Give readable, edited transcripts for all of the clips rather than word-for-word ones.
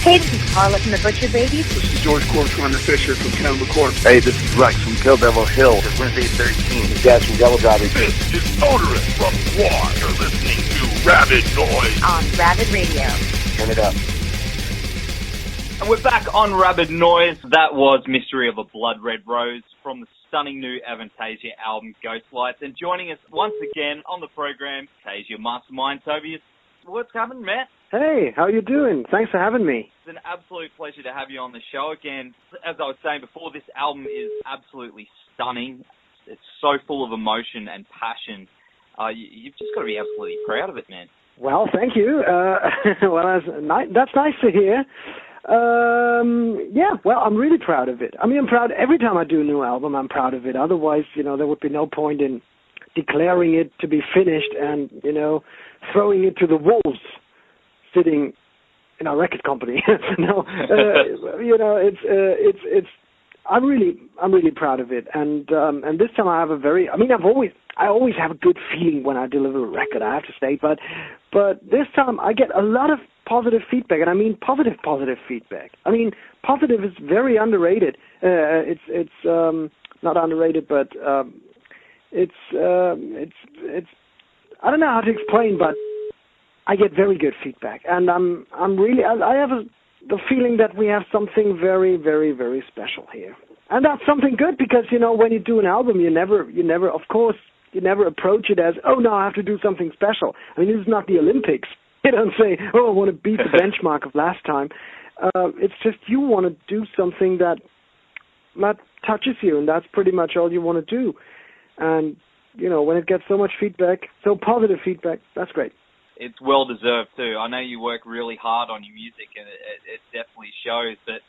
Hey, this is Carla from the Butcher Babies. This is George Corcoran Fisher from Cannibal Corpse. Hey, this is Rex from Kill Devil Hill. It's Wednesday 13. This is Daz from Devil Driving. This is Odorous from War. You're listening to Rabid Noise on Rabid Radio. Turn it up. And we're back on Rabid Noise. That was Mystery of a Blood Red Rose from the stunning new Avantasia album, Ghostlights. And joining us once again on the program, Avantasia Mastermind, Tobias. What's happening, Matt? Hey, how you doing? Thanks for having me. It's an absolute pleasure to have you on the show again. As I was saying before, this album is absolutely stunning. It's so full of emotion and passion. You've just got to be absolutely proud of it, man. Well, thank you. Well, that's nice to hear. Yeah, well, I'm really proud of it. I mean, I'm proud every time I do a new album, I'm proud of it. Otherwise, there would be no point in declaring it to be finished and, throwing it to the wolves sitting in our record company. No, it's I'm really proud of it. And this time I have I always have a good feeling when I deliver a record, I have to say, but this time I get a lot of positive feedback, and I mean positive feedback. I mean, positive is very underrated. It's not underrated, but it's I don't know how to explain, but I get very good feedback, and I have the feeling that we have something very, very, very special here, and that's something good because when you do an album, you never approach it as, oh no, I have to do something special. I mean, this is not the Olympics. You don't say, oh, I want to beat the benchmark of last time. It's just you want to do something that touches you, and that's pretty much all you want to do. And when it gets so much feedback, so positive feedback, that's great. It's well-deserved, too. I know you work really hard on your music, and it definitely shows. But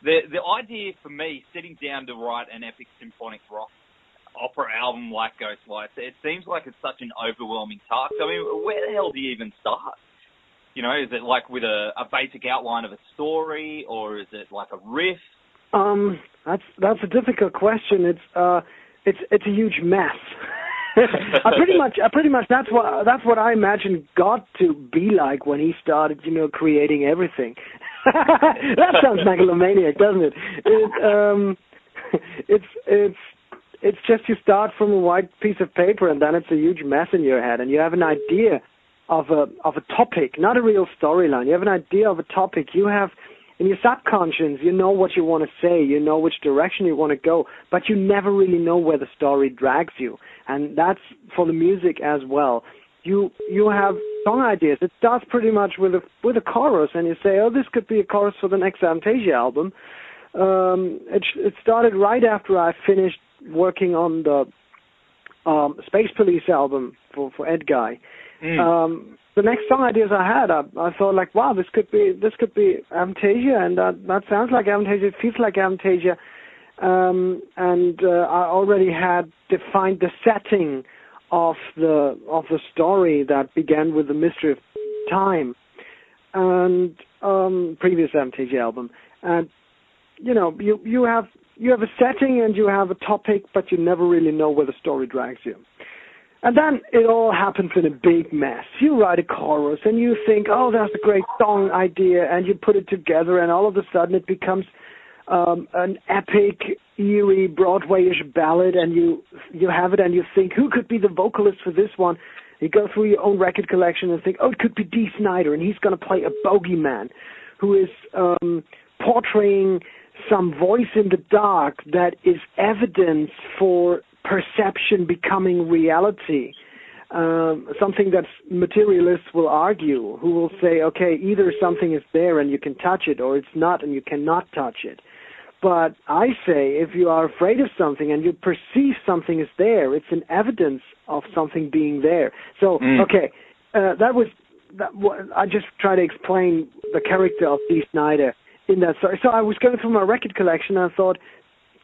the idea for me, sitting down to write an epic symphonic rock opera album like Ghostlights, it seems like it's such an overwhelming task. I mean, where the hell do you even start? Is it like with a basic outline of a story, or is it like a riff? That's a difficult question. It's a huge mess. I pretty much that's what I imagine God to be like when he started, creating everything. That sounds megalomaniac, doesn't it? It's just you start from a white piece of paper, and then it's a huge mess in your head, and you have an idea of a topic, not a real storyline. You have an idea of a topic. You have in your subconscious, you know what you want to say, you know which direction you want to go, but you never really know where the story drags you. And that's for the music as well. You have song ideas. It starts pretty much with a chorus, and you say, oh, this could be a chorus for the next Avantasia album. It started right after I finished working on the Space Police album for Ed Guy. The next song ideas I had, I thought like, wow, this could be Avantasia, and that sounds like Avantasia, it feels like Avantasia, and I already had defined the setting of the story that began with the Mystery of Time, and previous Avantasia album, and you have a setting and you have a topic, but you never really know where the story drags you. And then it all happens in a big mess. You write a chorus and you think, oh, that's a great song idea, and you put it together, and all of a sudden it becomes an epic, eerie, Broadway-ish ballad, and you have it and you think, who could be the vocalist for this one? You go through your own record collection and think, oh, it could be Dee Snider, and he's going to play a bogeyman who is portraying some voice in the dark that is evidence for perception becoming reality, something that materialists will argue, who will say, okay, either something is there and you can touch it, or it's not and you cannot touch it. But I say, if you are afraid of something and you perceive something is there, it's an evidence of something being there. So, okay, I just try to explain the character of Dee Snider in that story. So I was going through my record collection and I thought,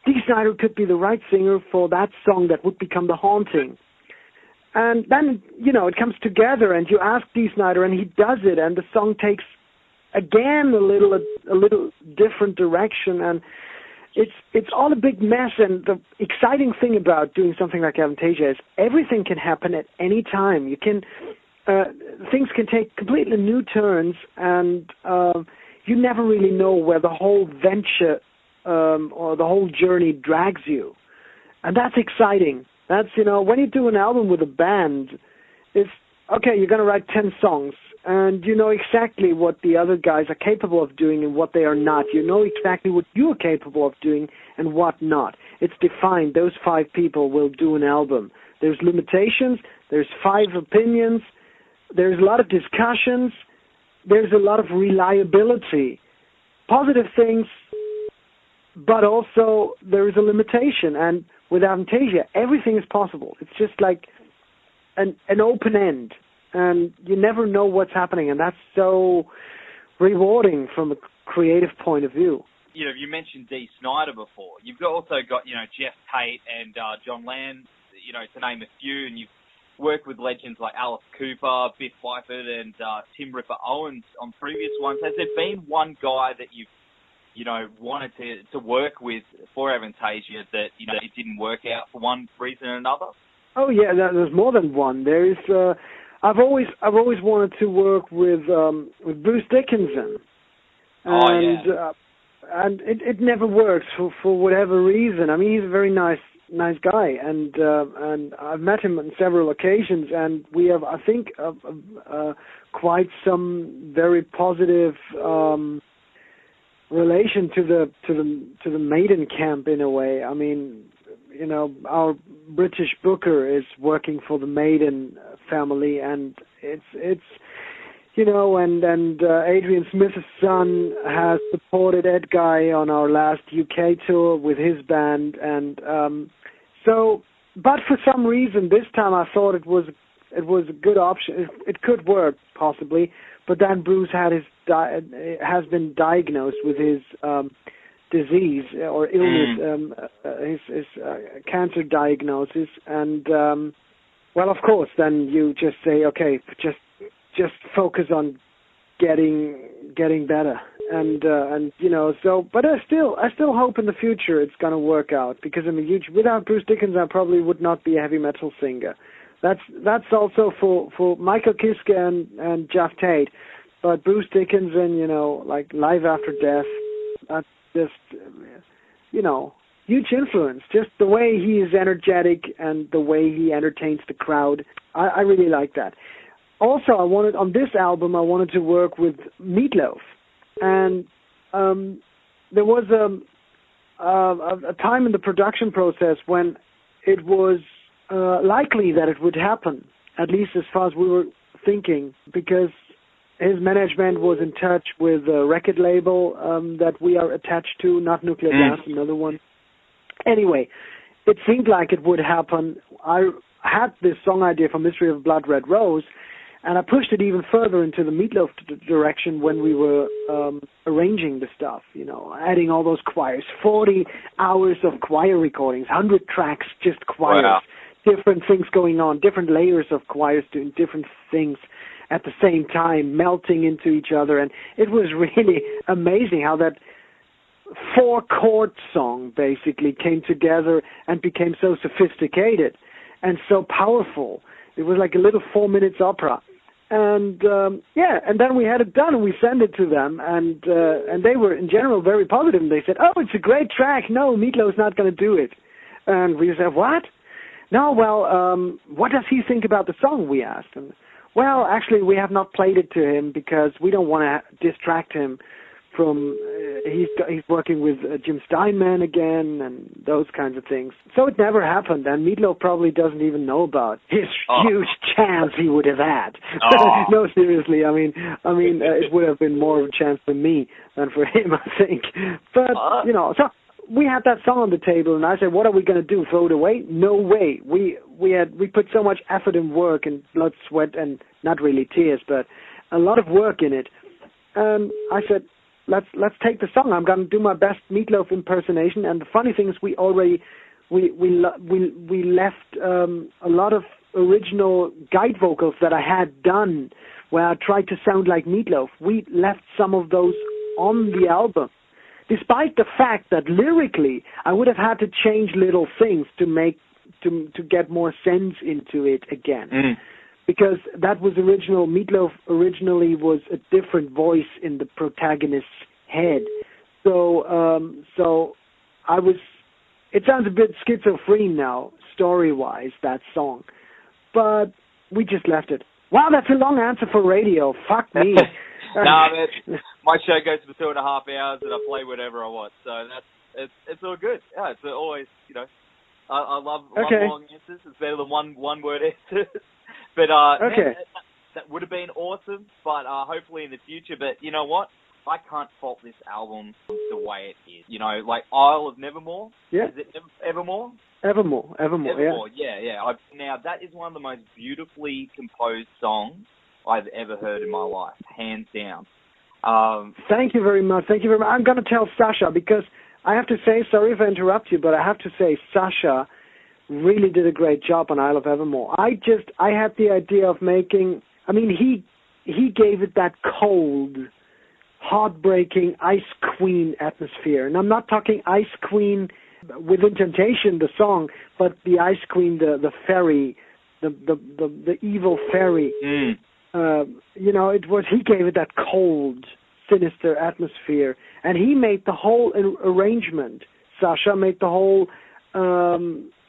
Dee Snider could be the right singer for that song that would become The Haunting. And then, it comes together and you ask Dee Snider and he does it, and the song takes, again, a little different direction, and it's all a big mess. And the exciting thing about doing something like Avantasia is everything can happen at any time. Things can take completely new turns, and you never really know where the whole venture or the whole journey drags you. And that's exciting. That's, when you do an album with a band, it's, okay, you're going to write 10 songs, and you know exactly what the other guys are capable of doing and what they are not. You know exactly what you are capable of doing and what not. It's defined. Those 5 people will do an album. There's limitations. There's 5 opinions. There's a lot of discussions. There's a lot of reliability. Positive things, but also there is a limitation. And with Avantasia, everything is possible. It's just like an open end, and you never know what's happening, and that's so rewarding from a creative point of view. You mentioned Dee Snider before. You've also got, Jeff Tate and John Land, to name a few, and you've worked with legends like Alice Cooper, Biff Byford, and Tim Ripper Owens on previous ones. Has there been one guy that you've, wanted to work with for Avantasia that, it didn't work out for one reason or another? Oh yeah, there's more than one. There is. I've always wanted to work with Bruce Dickinson, and it never works for whatever reason. I mean, he's a very nice guy, and I've met him on several occasions, and we have, I think, quite some very positive relation to the Maiden camp in a way. I mean, our British booker is working for the Maiden family, and it's and Adrian Smith's son has supported Ed Guy on our last UK tour with his band, and but for some reason this time I thought it was a good option. It could work possibly, but then Bruce has been diagnosed with his disease or illness, his cancer diagnosis, and well, of course, then you just say, okay, just focus on getting better, and so. But I still hope in the future it's going to work out, because I'm a huge. Without Bruce Dickinson, I probably would not be a heavy metal singer. That's also for Michael Kiske and Jeff Tate, but Bruce Dickinson, like Live After Death, that's just huge influence. Just the way he is energetic and the way he entertains the crowd, I really like that. Also, on this album, I wanted to work with Meatloaf, and there was a time in the production process when it was likely that it would happen, at least as far as we were thinking, because his management was in touch with a record label that we are attached to, not Nuclear Blast, another one. Anyway, it seemed like it would happen. I had this song idea for Mystery of Blood Red Rose, and I pushed it even further into the Meatloaf direction when we were arranging the stuff, adding all those choirs, 40 hours of choir recordings, 100 tracks, just choirs, different things going on, different layers of choirs doing different things at the same time, melting into each other. And it was really amazing how that 4-chord song basically came together and became so sophisticated and so powerful. It was like a little 4-minute opera. And and then we had it done and we sent it to them, and they were in general very positive, and they said, "Oh, it's a great track. No, Meatloaf's not going to do it." And we said, "What?" "No, well, what does he think about the song?" we asked. And well, actually, we have not played it to him because we don't want to distract him from he's working with Jim Steinman again and those kinds of things. So it never happened, and Meatloaf probably doesn't even know about his huge chance he would have had. No, seriously, I mean, it would have been more of a chance for me than for him, I think. But so we had that song on the table, and I said, "What are we going to do? Throw it away?" No way. We put so much effort and work and blood, sweat, and not really tears, but a lot of work in it. I said, Let's take the song. I'm going to do my best Meatloaf impersonation. And the funny thing is, we left a lot of original guide vocals that I had done, where I tried to sound like Meatloaf. We left some of those on the album, despite the fact that lyrically I would have had to change little things to get more sense into it again. because that was original. Meatloaf originally was a different voice in the protagonist's head. So I was. It sounds a bit schizophrene now, story-wise, that song, but we just left it. Wow, that's a long answer for radio. Fuck me. No, my show goes for 2.5 hours, and I play whatever I want. So it's all good. Yeah, it's always, I love long answers. It's better than one word answers. But man, that would have been awesome. But hopefully in the future. But you know what? I can't fault this album the way it is. Like Isle of Nevermore. Yeah. Is it Evermore? Evermore, yeah. Now, that is one of the most beautifully composed songs I've ever heard in my life, hands down. Thank you very much. I'm going to tell Sasha, because I have to say, sorry if I interrupt you, but I have to say Sasha really did a great job on Isle of Evermore. I had the idea of making, he gave it that cold, heartbreaking Ice Queen atmosphere. And I'm not talking Ice Queen Within Temptation, the song, but the Ice Queen, the fairy, the evil fairy. He gave it that cold, sinister atmosphere, and he made the whole arrangement. Sasha made the whole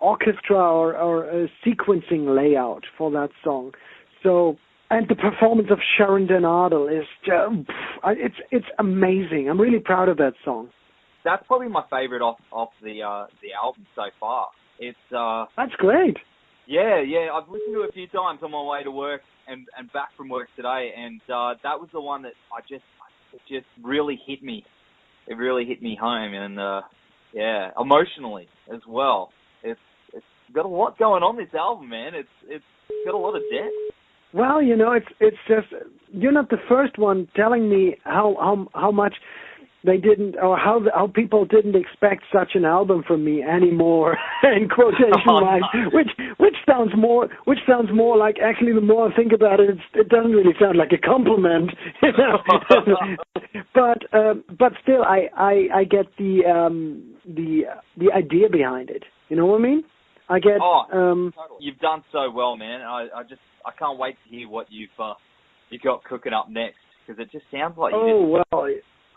orchestra or sequencing layout for that song. So, and the performance of Sharon Denardle is it's amazing. I'm really proud of that song. That's probably my favorite off the album so far. It's that's great. Yeah. I've listened to it a few times on my way to work and back from work today, and that was the one that it just really hit me. It really hit me home, and emotionally as well. It's got a lot going on, this album, man. It's got a lot of depth. Well, it's just, you're not the first one telling me how much they didn't, or how people didn't expect such an album from me anymore, in quotation marks, which sounds more like, actually, the more I think about it, it doesn't really sound like a compliment, but still, I get the idea behind it. You know what I mean? I get. You've done so well, man. I can't wait to hear what you've got cooking up next, because it just sounds like you. Well.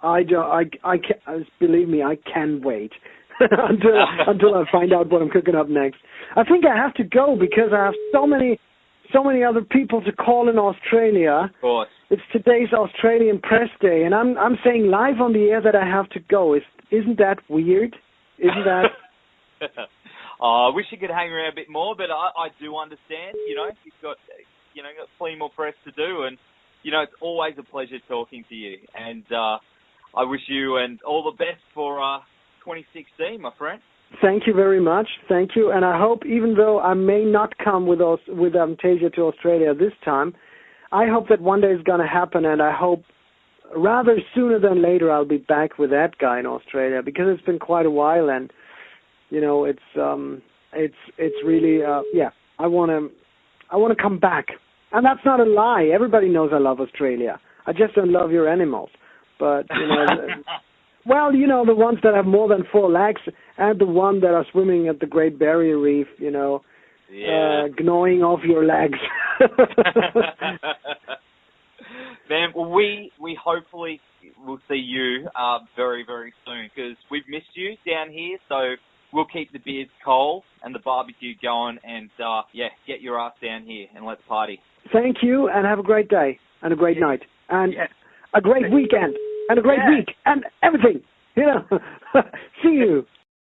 I can, believe me, I can wait until I find out what I'm cooking up next. I think I have to go because I have so many other people to call in Australia. Of course. It's today's Australian Press Day, and I'm saying live on the air that I have to go. Isn't that weird? Isn't that? I wish you could hang around a bit more, but I do understand. You've got plenty more press to do, and it's always a pleasure talking to you. And I wish you and all the best for 2016, my friend. Thank you very much. Thank you. And I hope, even though I may not come with Avantasia to Australia this time, I hope that one day it's going to happen, and I hope rather sooner than later I'll be back with that guy in Australia, because it's been quite a while, and it's really I want to come back. And that's not a lie. Everybody knows I love Australia. I just don't love your animals. But, well, the ones that have more than 4 legs, and the ones that are swimming at the Great Barrier Reef, gnawing off your legs. Man, well, we hopefully will see you very, very soon, because we've missed you down here, so we'll keep the beers cold and the barbecue going, and, get your ass down here and let's party. Thank you, and have a great day, and a great night, and a great weekend, and a great week, and everything. See you.